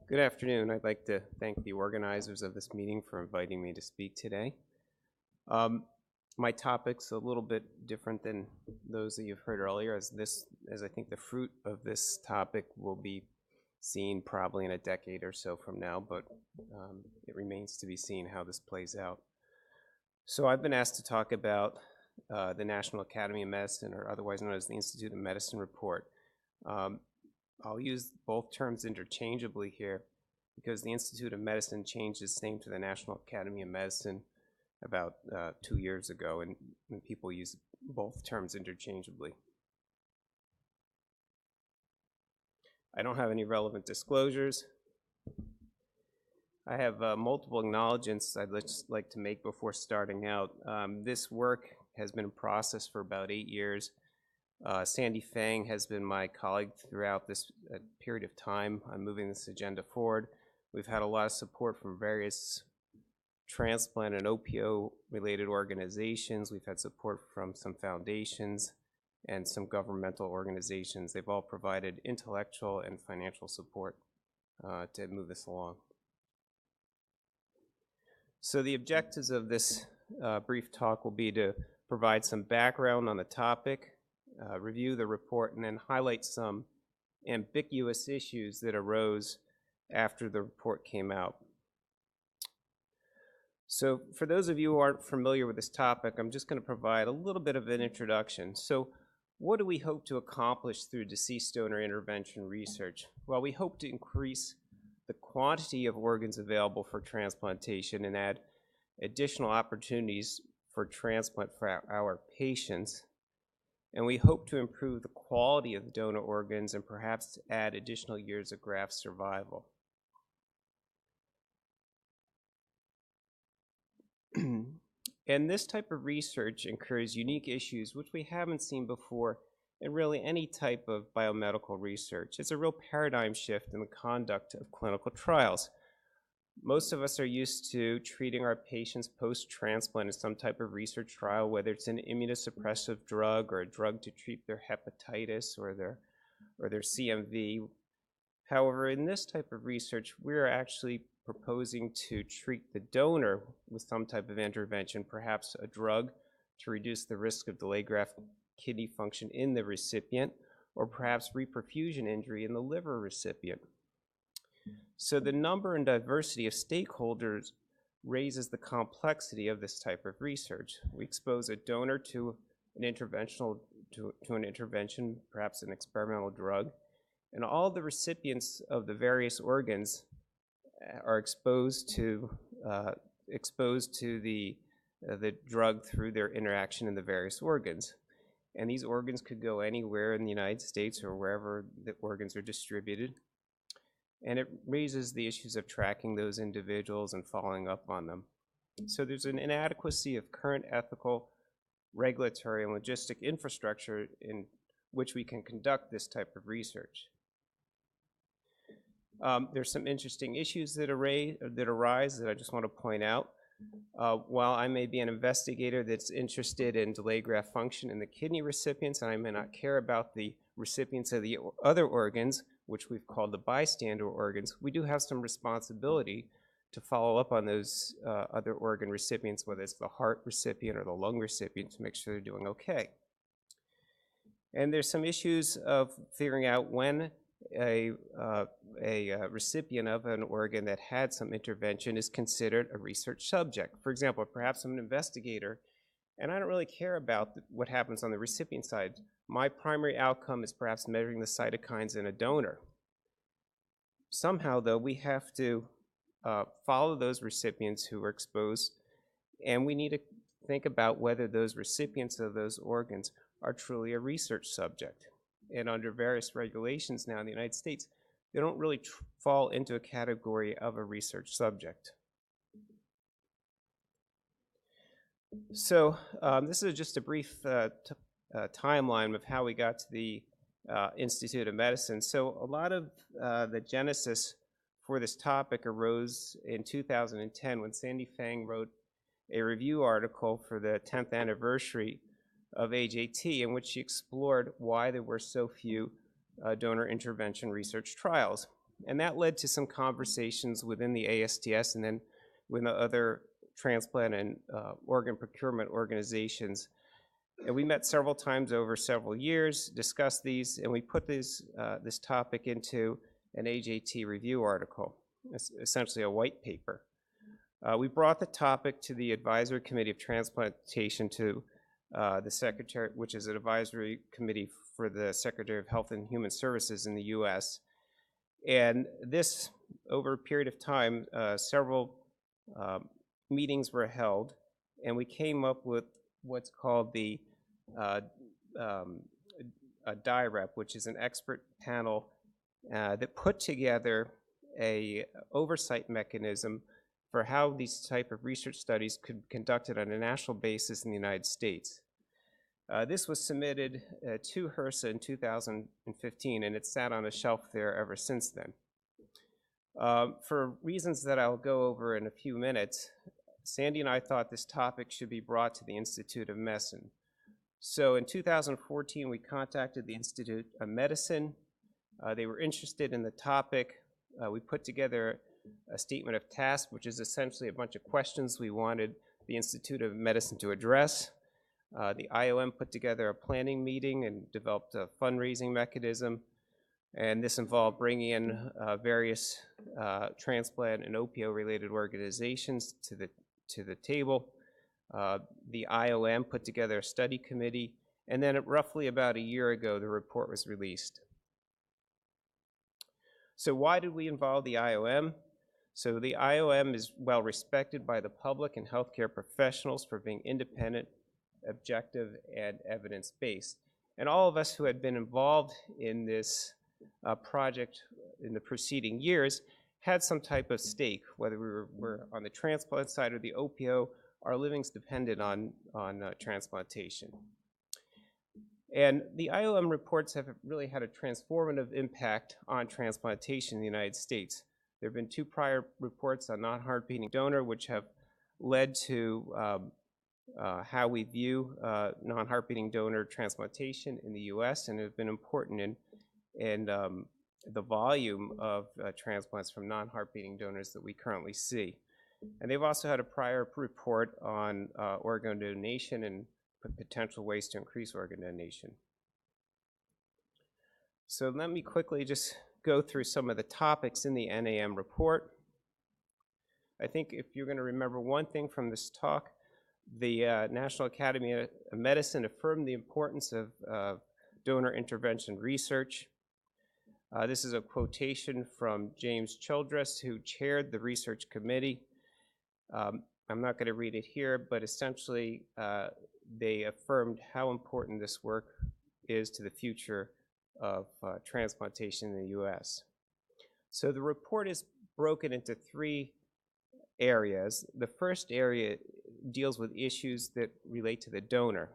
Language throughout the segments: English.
Good afternoon. I'd like to thank the organizers of this meeting for inviting me to speak today. My topic's a little bit different than those that you've heard earlier, as I think the fruit of this topic will be seen probably in a decade or so from now, but it remains to be seen how this plays out. So I've been asked to talk about the National Academy of Medicine, or otherwise known as the Institute of Medicine report. I'll use both terms interchangeably here because the Institute of Medicine changed its name to the National Academy of Medicine about 2 years ago, and people use both terms interchangeably. I don't have any relevant disclosures. I have multiple acknowledgements I'd just like to make before starting out. This work has been in process for about 8 years. Sandy Fang has been my colleague throughout this period of time on moving this agenda forward. We've had a lot of support from various transplant and OPO-related organizations. We've had support from some foundations and some governmental organizations. They've all provided intellectual and financial support to move this along. So the objectives of this brief talk will be to provide some background on the topic, review the report, and then highlight some ambiguous issues that arose after the report came out. So for those of you who aren't familiar with this topic, I'm just going to provide a little bit of an introduction. So what do we hope to accomplish through deceased donor intervention research? Well, we hope to increase the quantity of organs available for transplantation and add additional opportunities for transplant for our patients. And we hope to improve the quality of the donor organs and perhaps add additional years of graft survival. And this type of research incurs unique issues which we haven't seen before in really any type of biomedical research. It's a real paradigm shift in the conduct of clinical trials. Most of us are used to treating our patients post-transplant in some type of research trial, whether it's an immunosuppressive drug or a drug to treat their hepatitis or their CMV. However, in this type of research, we're actually proposing to treat the donor with some type of intervention, perhaps a drug to reduce the risk of delayed graft kidney function in the recipient, or perhaps reperfusion injury in the liver recipient. So the number and diversity of stakeholders raises the complexity of this type of research. We expose a donor to an intervention, perhaps an experimental drug, and all the recipients of the various organs are exposed to the drug through their interaction in the various organs. And these organs could go anywhere in the United States or wherever the organs are distributed. And it raises the issues of tracking those individuals and following up on them. So there's an inadequacy of current ethical, regulatory, and logistic infrastructure in which we can conduct this type of research. There's some interesting issues that arise that I just want to point out. While I may be an investigator that's interested in delayed graft function in the kidney recipients, and I may not care about the recipients of the other organs, which we've called the bystander organs, we do have some responsibility to follow up on those other organ recipients, whether it's the heart recipient or the lung recipient, to make sure they're doing okay. And there's some issues of figuring out when a recipient of an organ that had some intervention is considered a research subject. For example, perhaps I'm an investigator and I don't really care about what happens on the recipient side. My primary outcome is perhaps measuring the cytokines in a donor. Somehow, though, we have to follow those recipients who are exposed, and we need to think about whether those recipients of those organs are truly a research subject. And under various regulations now in the United States, they don't really fall into a category of a research subject. So this is just a brief timeline of how we got to the Institute of Medicine. So a lot of the genesis for this topic arose in 2010 when Sandy Fang wrote a review article for the 10th anniversary of AJT, in which she explored why there were so few donor intervention research trials. And that led to some conversations within the ASTS and then with the other transplant and organ procurement organizations. And we met several times over several years, discussed these, and we put this topic into an AJT review article, essentially a white paper. We brought the topic to the Advisory Committee of Transplantation to the Secretary, which is an advisory committee for the Secretary of Health and Human Services in the US. And this, over a period of time, several meetings were held, and we came up with what's called the DIREP, which is an expert panel that put together a oversight mechanism for how these type of research studies could be conducted on a national basis in the United States. This was submitted to HRSA in 2015, and it's sat on a shelf there ever since then. For reasons that I'll go over in a few minutes, Sandy and I thought this topic should be brought to the Institute of Medicine. So in 2014, we contacted the Institute of Medicine. They were interested in the topic. We put together a statement of task, which is essentially a bunch of questions we wanted the Institute of Medicine to address. The IOM put together a planning meeting and developed a fundraising mechanism. And this involved bringing in various transplant and OPO-related organizations to the table. The IOM put together a study committee, and then roughly about a year ago, the report was released. So why did we involve the IOM? So the IOM is well respected by the public and healthcare professionals for being independent, objective, and evidence-based. And all of us who had been involved in this project in the preceding years had some type of stake, whether we were on the transplant side or the OPO. Our livings depended on transplantation. And the IOM reports have really had a transformative impact on transplantation in the United States. There have been 2 prior reports on non-heart-beating donor, which have led to how we view non-heart-beating donor transplantation in the US, and have been important in the volume of transplants from non-heart-beating donors that we currently see. And they've also had a prior report on organ donation and potential ways to increase organ donation. So let me quickly just go through some of the topics in the NAM report. I think if you're going to remember one thing from this talk, the National Academy of Medicine affirmed the importance of donor intervention research. This is a quotation from James Childress, who chaired the research committee. I'm not going to read it here, but essentially they affirmed how important this work is to the future of transplantation in the US. So the report is broken into 3 areas. The first area deals with issues that relate to the donor.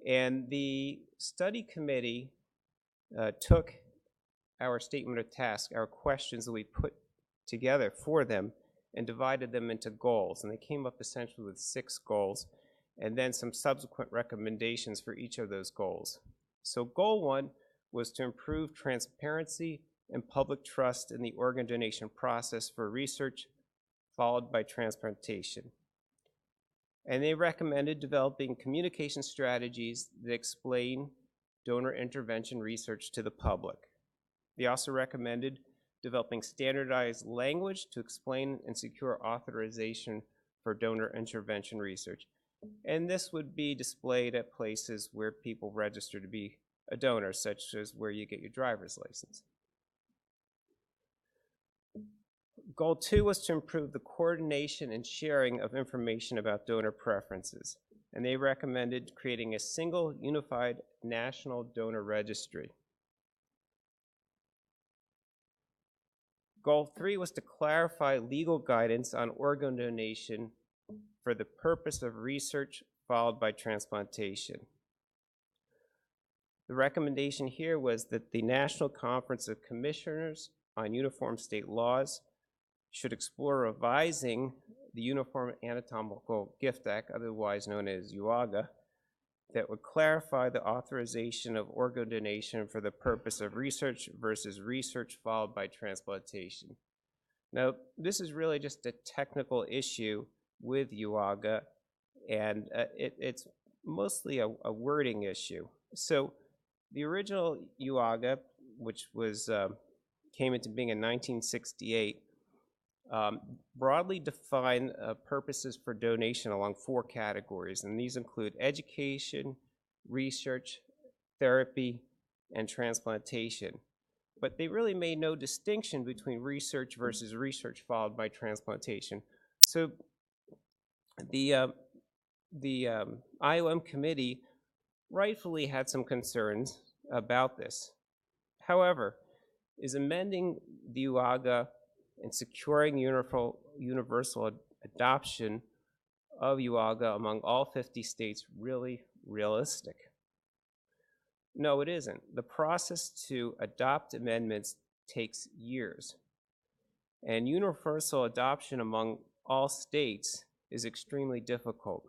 And the study committee took our statement of task, our questions that we put together for them, and divided them into goals. And they came up essentially with 6 goals, and then some subsequent recommendations for each of those goals. So goal 1 was to improve transparency and public trust in the organ donation process for research, followed by transplantation. And they recommended developing communication strategies that explain donor intervention research to the public. They also recommended developing standardized language to explain and secure authorization for donor intervention research. And this would be displayed at places where people register to be a donor, such as where you get your driver's license. Goal 2 was to improve the coordination and sharing of information about donor preferences. And they recommended creating a single unified national donor registry. Goal 3 was to clarify legal guidance on organ donation for the purpose of research followed by transplantation. The recommendation here was that the National Conference of Commissioners on Uniform State Laws should explore revising the Uniform Anatomical Gift Act, otherwise known as UAGA, that would clarify the authorization of organ donation for the purpose of research versus research followed by transplantation. Now, this is really just a technical issue with UAGA, and it's mostly a wording issue. So the original UAGA, which was came into being in 1968, broadly define purposes for donation along 4 categories, and these include education, research, therapy, and transplantation. But they really made no distinction between research versus research followed by transplantation. So the IOM committee rightfully had some concerns about this. However, is amending the UAGA and securing universal adoption of UAGA among all 50 states really realistic? No, it isn't. The process to adopt amendments takes years, and universal adoption among all states is extremely difficult.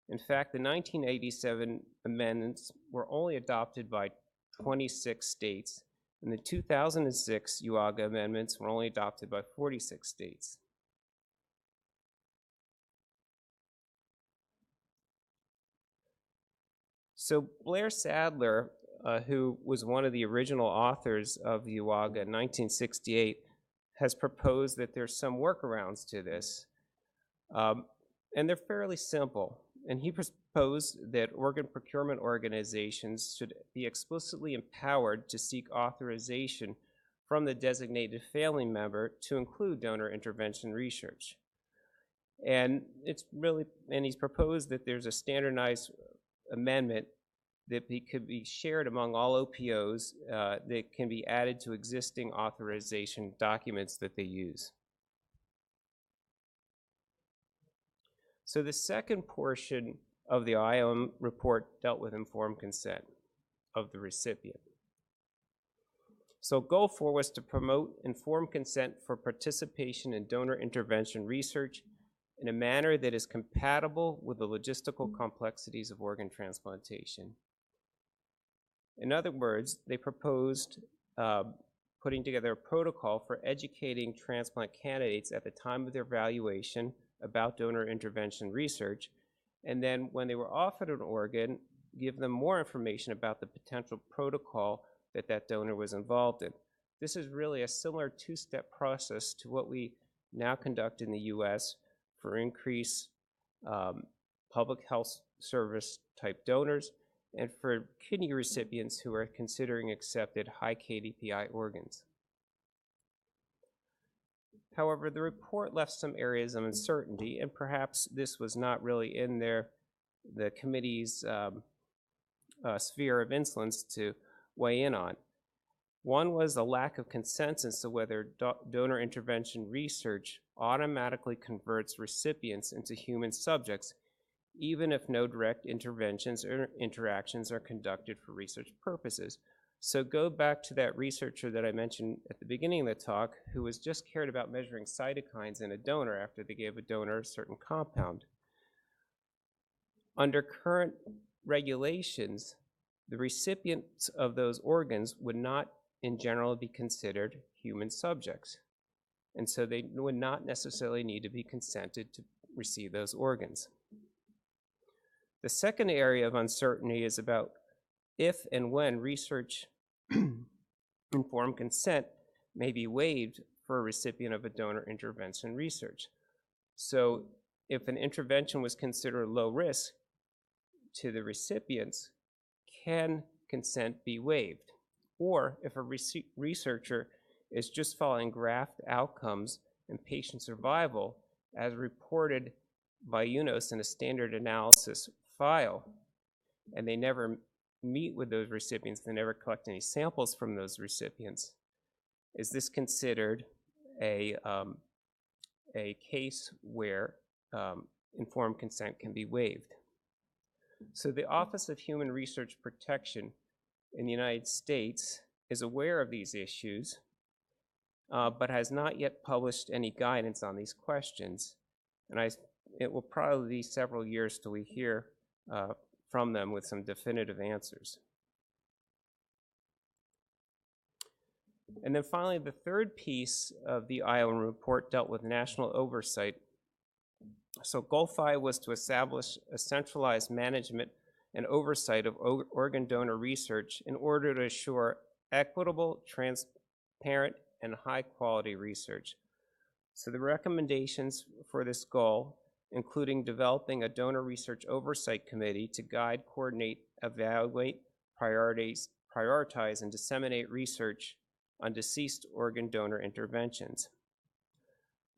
In fact, the 1987 amendments were only adopted by 26 states, and the 2006 UAGA amendments were only adopted by 46 states. So Blair Sadler, who was one of the original authors of UAGA in 1968, has proposed that there's some workarounds to this, and they're fairly simple. And he proposed that organ procurement organizations should be explicitly empowered to seek authorization from the designated family member to include donor intervention research. And he's proposed that there's a standardized amendment that could be shared among all OPOs that can be added to existing authorization documents that they use. So the second portion of the IOM report dealt with informed consent of the recipient. So goal 4 was to promote informed consent for participation in donor intervention research in a manner that is compatible with the logistical complexities of organ transplantation. In other words, they proposed putting together a protocol for educating transplant candidates at the time of their evaluation about donor intervention research, and then when they were offered an organ, give them more information about the potential protocol that that donor was involved in. This is really a similar 2-step process to what we now conduct in the US for increased public health service type donors and for kidney recipients who are considering accepted high KDPI organs. However, the report left some areas of uncertainty, and perhaps this was not really in the committee's sphere of influence to weigh in on. One was a lack of consensus of whether donor intervention research automatically converts recipients into human subjects, even if no direct interventions or interactions are conducted for research purposes. So go back to that researcher that I mentioned at the beginning of the talk who was just cared about measuring cytokines in a donor after they gave a donor a certain compound. Under current regulations, the recipients of those organs would not in general be considered human subjects. And so they would not necessarily need to be consented to receive those organs. The second area of uncertainty is about if and when research informed consent may be waived for a recipient of a donor intervention research. So if an intervention was considered low risk to the recipients, can consent be waived? Or if a researcher is just following graft outcomes and patient survival as reported by UNOS in a standard analysis file, and they never meet with those recipients, they never collect any samples from those recipients, is this considered a case where informed consent can be waived? So the Office of Human Research Protection in the United States is aware of these issues, but has not yet published any guidance on these questions. And it will probably be several years till we hear from them with some definitive answers. And then finally, the third piece of the IOM report dealt with national oversight. So goal 5 was to establish a centralized management and oversight of organ donor research in order to assure equitable, transparent, and high-quality research. So the recommendations for this goal, including developing a donor research oversight committee to guide, coordinate, evaluate, prioritize, and disseminate research on deceased organ donor interventions.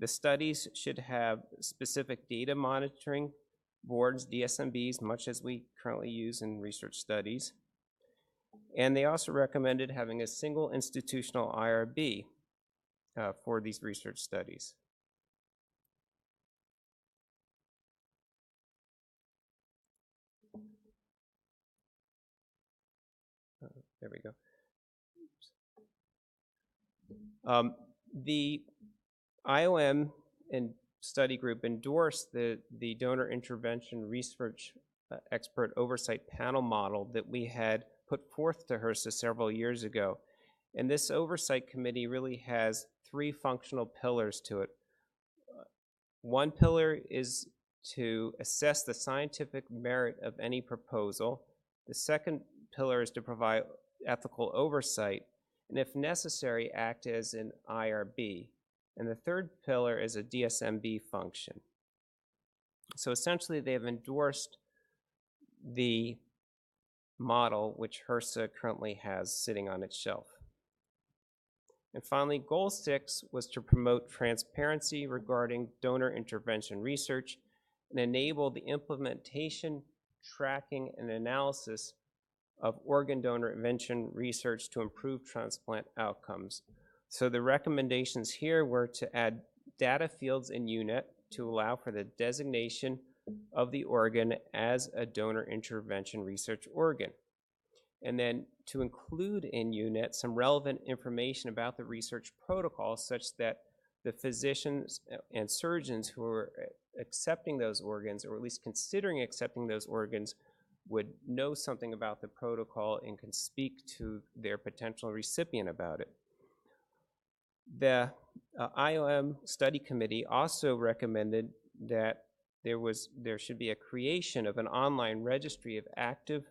The studies should have specific data monitoring boards, DSMBs, much as we currently use in research studies. And they also recommended having a single institutional IRB for these research studies. There we go. The IOM and study group endorsed the donor intervention research expert oversight panel model that we had put forth to HRSA several years ago. And this oversight committee really has 3 functional pillars to it. One pillar is to assess the scientific merit of any proposal. The second pillar is to provide ethical oversight, and if necessary, act as an IRB. And the third pillar is a DSMB function. So essentially, they have endorsed the model which HRSA currently has sitting on its shelf. And finally, goal 6 was to promote transparency regarding donor intervention research and enable the implementation, tracking, and analysis of organ donor intervention research to improve transplant outcomes. So the recommendations here were to add data fields in UNET to allow for the designation of the organ as a donor intervention research organ. And then to include in UNET some relevant information about the research protocol such that the physicians and surgeons who are accepting those organs, or at least considering accepting those organs, would know something about the protocol and can speak to their potential recipient about it. The IOM study committee also recommended that there should be a creation of an online registry of active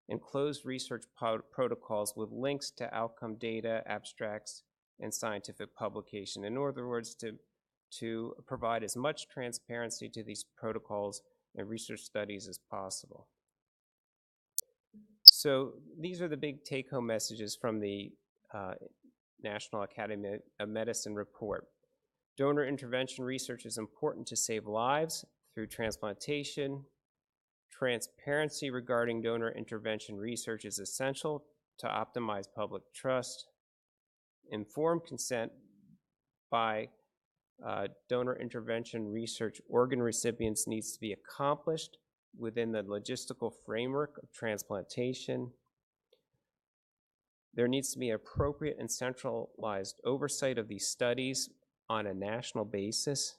and closed research protocols with links to outcome data, abstracts, and scientific publication. In other words, to provide as much transparency to these protocols and research studies as possible. So these are the big take-home messages from the National Academy of Medicine report. Donor intervention research is important to save lives through transplantation. Transparency regarding donor intervention research is essential to optimize public trust. Informed consent by donor intervention research organ recipients needs to be accomplished within the logistical framework of transplantation. There needs to be appropriate and centralized oversight of these studies on a national basis,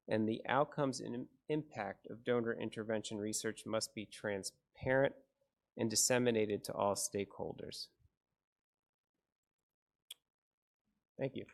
and the outcomes and impact of donor intervention research must be transparent and disseminated to all stakeholders. Thank you.